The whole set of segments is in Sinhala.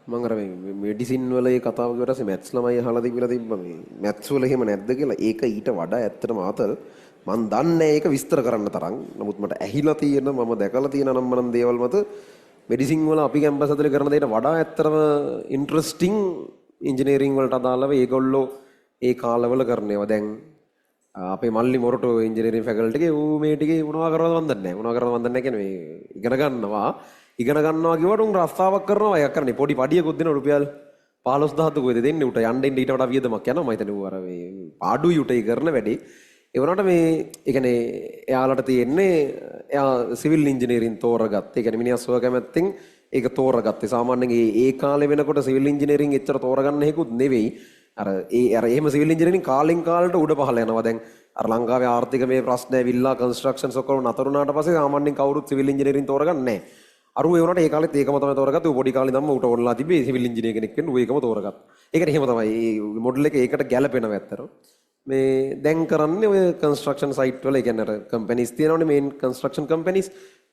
මම අර මේ මෙඩිසින් වල ඒ කතාව කරලා පස්සේ මැත්ස් ළමයි අහලා තිබිලා තිබ්බා මේ මැත්ස් වල එහෙම නැද්ද කියලා. ඒක ඊට වඩා ඇත්තටම ආතල් මම දන්නේ ඒක විස්තර කරන්න තරම්. නමුත් මට ඇහිලා තියෙන මම දැකලා තියෙන නම් දේවල් මත මෙඩිසින් වල අපි කැම්පස් ඇතුලේ කරන දේට වඩා ඇත්තටම ඉන්ටරෙස්ටිං ඉංජිනේරින් වලට අදාළව ඒගොල්ලෝ ඒ කාලවල කරනවා. දැන් අපේ මල්ලි මොරටෝ ඉංජිනේරින් ෆැකල්ටි එකේ ඌ මේ ටිකේ මොනවා කරනවද මන් දන්නේ නැහැ. මොනවා කරනවද මන් දන්නේ නැහැ කියන්නේ මේ ඉගෙන ගන්නවා කිව්වට උන් රස්සාවක් කරනවා. ඒක කරන්නේ පොඩි පඩියකුත් දෙනවා රුපියල් 15000ක් කොහෙද දෙන්නේ උට යන්න ඉන්න ඊට වඩා වියදමක් යනවා. මම හිතන්නේ ඌ අර මේ පාඩුයි උට ඒ කරන වැඩේ. ඒ වුණාට මේ ඒ කියන්නේ එයාලට තියෙන්නේ එයා සිවිල් ඉංජිනේරින් තෝරගත්තේ. ඒ කියන්නේ මිනිහා සුව කැමැත්තෙන් ඒක තෝරගත්තේ. සාමාන්‍යයෙන් ඒ කාලේ වෙනකොට සිවිල් ඉංජිනේරින් එච්චර තෝරගන්න හේකුත් නෙවෙයි. අර එහෙම සිවිල් ඉංජිනේරින් කාලෙන් කාලට උඩ පහළ යනවා. දැන් අර ලංකාවේ ආර්ථික මේ ප්‍රශ්න ඇවිල්ලා කන්ස්ට්‍රක්ෂන්ස් ඔක්කොම නතර වුණාට පස්සේ සාමාන්‍යයෙන් කවුරුත් සිවිල් ඉංජිනේරින් තෝරගන්නේ නැහැ. අර ඒ වුණාට ඒ කාලෙත් ඒකම තමයි තෝරගත්තේ. ඌ පොඩි කාලේ ඉඳන්ම ඌට ඕනලා තිබ්බේ සිවිල් ඉංජිනේර කෙනෙක් වෙන්න. ඌ ඒකම තෝරගත්තා. ඒකට එහෙම තමයි මේ මොඩල් එක ඒකට ගැලපෙනවා ඇත්තටම. මේ දැන් කරන්නේ ඔය කන්ස්ට්‍රක්ෂන් සයිට් වල ඒ කියන්නේ අර කම්පැනිස් තියෙනවනේ මේන් කන්ස්ට්‍රක්ෂන් කම්පැනිස්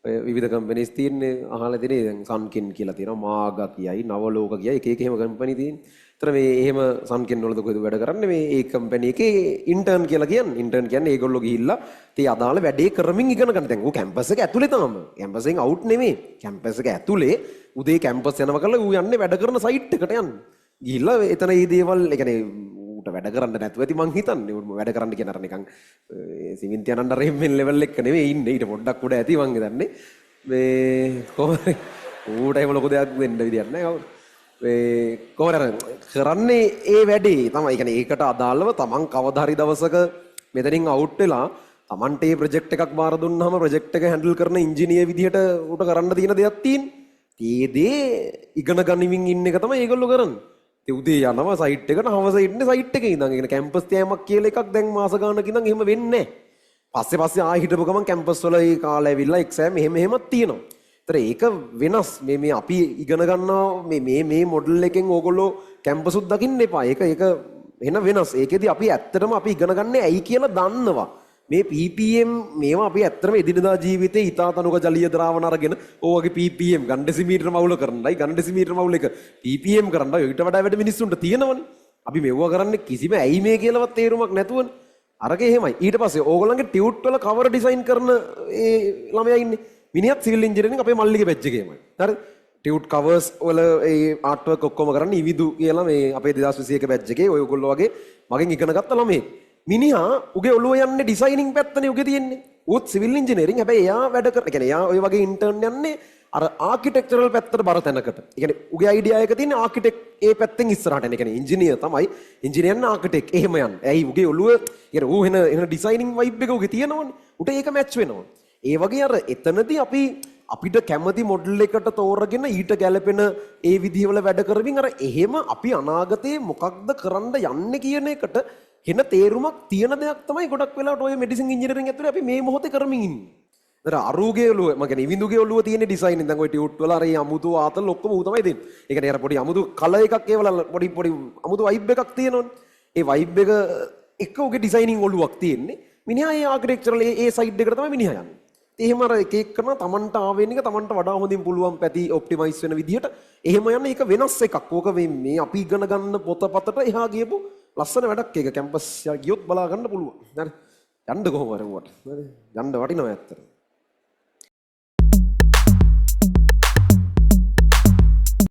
ඔය විවිධ කම්පැනිස් තියෙන්නේ අහලා තියෙන්නේ දැන් සන්කින් කියලා තියෙනවා මාගා කියයි නවලෝක කියයි එක එක එහෙම කම්පැනි තියෙන්නේ. ඒතර මේ එහෙම සන්කින් වලද කොහෙද වැඩ කරන්නේ මේ ඒ කම්පැනි එකේ ඉන්ටර්න් කියලා කියන්නේ. ඉන්ටර්න් කියන්නේ ඒගොල්ලෝ ගිහිල්ලා තේ අදාළ වැඩේ කරමින් ඉගෙන ගන්න. දැන් ඌ කැම්පස් එක ඇතුලේ තමයි. කැම්පස් එකෙන් අවුට් නෙමෙයි. කැම්පස් එක ඇතුලේ උදේ කැම්පස් යනවා කරලා ඌ යන්නේ වැඩ කරන සයිට් එකට යන්නේ. ගිහිල්ලා එතන මේ දේවල් ඒ කියන්නේ වැඩ කරන්න නැතුව ඇති මං හිතන්නේ. වැඩ කරන්න කියන අර නිකන් සිමෙන්ති යනන්න රෙම්මෙන් ලෙවල් එක නෙවෙයි ඉන්නේ. ඊට පොඩ්ඩක් උඩ ඇති මං හිතන්නේ. මේ කොහොමද ඌට එහෙම ලොකු දෙයක් දෙන්න විදියක් නැහැ. මේ කොහොමද කරන්නේ ඒ වැඩේ තමයි. ඒ කියන්නේ ඒකට අදාළව තමන් කවදා හරි දවසක මෙතනින් අවුට් වෙලා තමන්ට මේ ප්‍රොජෙක්ට් එකක් බාර දුන්නාම ප්‍රොජෙක්ට් එක හැන්ඩල් කරන ඉංජිනේර විදිහට ඌට කරන්න තියෙන දෙයක් තියෙන්නේ. ඒ දේ ඉගෙන ගනිමින් ඉන්න එක තමයි ඒගොල්ලෝ කරන්නේ. උදේ යනවා සයිට් එකට හවස ඉන්නේ සයිට් එකේ ඉඳන්. ඒ කැම්පස් තියාමක් කියලා එකක් දැන් මාස ගානක ඉඳන් එහෙම වෙන්නේ නැහැ. පස්සේ ආයෙ හිටපු ගමන් කැම්පස් වල ඒ කාලේ ඇවිල්ලා එක්සෑම් එහෙමත් තියෙනවා. ඒතර ඒක වෙනස්. මේ අපි ඉගෙන ගන්නවා මේ මොඩල් එකෙන් ඕගොල්ලෝ කැම්පසුත් දකින්න එපා. ඒක වෙන වෙනස්. ඒකෙදි අපි ඇත්තටම අපි ඉගෙන ගන්න ඇයි කියලා දන්නවා. මේ PPM මේවා අපි ඇත්තටම එදිනදා ජීවිතේ හිතාතනුක ජලීය ද්‍රාවණ අරගෙන ඕවගේ PPM ගන් ඩෙසිමීටර මවුල කරන්නයි ගන් ඩෙසිමීටර මවුල එක PPM කරන්නයි ඊට වඩා වැඩ මිනිස්සුන්ට තියෙනවනේ. අපි මෙවුවා කරන්නේ කිසිම ඇයි මේ කියලාවත් තේරුමක් නැතුවනේ. අරක එහෙමයි. ඊට පස්සේ ඕගොල්ලන්ගේ ටියුට් වල කවර ඩිසයින් කරන ඒ ළමයා ඉන්නේ. මිනිහත් සිවිල් ඉංජිනේරින් අපේ මල්ලිගේ බැච් එකේමයි. හරි. ටියුට් කවර්ස් වල ඒ ආර්ට් වර්ක් ඔක්කොම කරන්නේ ඉවිදු කියලා මේ අපේ 2021 බැච් එකේ ඔයගොල්ලෝ වගේ මගෙන් ඉගෙන ගත්ත ළමයෙක්. මිනිහා උගේ ඔළුව යන්නේ ඩිසයිනින් පැත්තනේ උගේ තියෙන්නේ. ඌත් සිවිල් ඉංජිනේරින් හැබැයි එයා වැඩ කර කියන්නේ එයා ඔය වගේ ඉන්ටර්න් යන්නේ අර ආකිටෙක්චරල් පැත්තට බර තැනකට. ඒ කියන්නේ උගේ අයිඩියා එක තියෙන්නේ ආකිටෙක් ඒ පැත්තෙන් ඉස්සරහට එන. ඒ කියන්නේ ඉංජිනේර් තමයි. ඉංජිනේර් න ආකිටෙක් එහෙම යන්නේ. ඇයි උගේ ඔළුව කියන්නේ ඌ එන ඩිසයිනින් වයිබ් එක උගේ තියෙනවනේ. උට ඒක මැච් වෙනවා. ඒ වගේ අර එතනදී අපිට කැමති මොඩල් එකට තෝරගෙන ඊට ගැලපෙන ඒ විදිහවල වැඩ කරමින් අර එහෙම අපි අනාගතේ මොකක්ද කරන්න යන්නේ කියන එකට එන තේරුමක් තියෙන දෙයක් තමයි ගොඩක් වෙලාවට ඔය මෙඩිසින් ඉංජිනේරින් ඇතුලේ අපි මේ මොහොතේ කරමින් ඉන්නේ. අර අරුගේ ඔළුව මම කියන්නේ ඉවිඳුගේ ඔළුව තියෙන ඩිසයින් දැන් ඔය ටියුට් වල අර අමුතු ආතල් ඔක්කොම ඌ තමයි දෙන්නේ. ඒ කියන්නේ අර පොඩි අමුතු කලර් එකක් ඒවල පොඩි අමුතු වයිබ් එකක් තියෙනවනේ. ඒ වයිබ් එක එක උගේ ඩිසයිනින් ඔළුවක් තියෙන්නේ. මිනිහා ඒ ආකිටෙක්චරල් ඒ සයිඩ් එකට තමයි මිනිහා යන්නේ. එහෙම අර එක එක කරන තමන්ට ආවෙන එක තමන්ට වඩා හොඳින් පුළුවන් පැති ඔප්ටිමයිස් වෙන විදිහට එහෙම යන එක වෙනස් එකක්. ඕක මේ අපි ඉගෙන ගන්න පොතපතට එහා ගියපු ලස්සන වැඩක්. ඒක කැම්පස් ගියොත් බලා ගන්න පුළුවන්. හරි. යන්න කොහොම හරි උවට. හරි. යන්න වටිනවා ඇත්තට.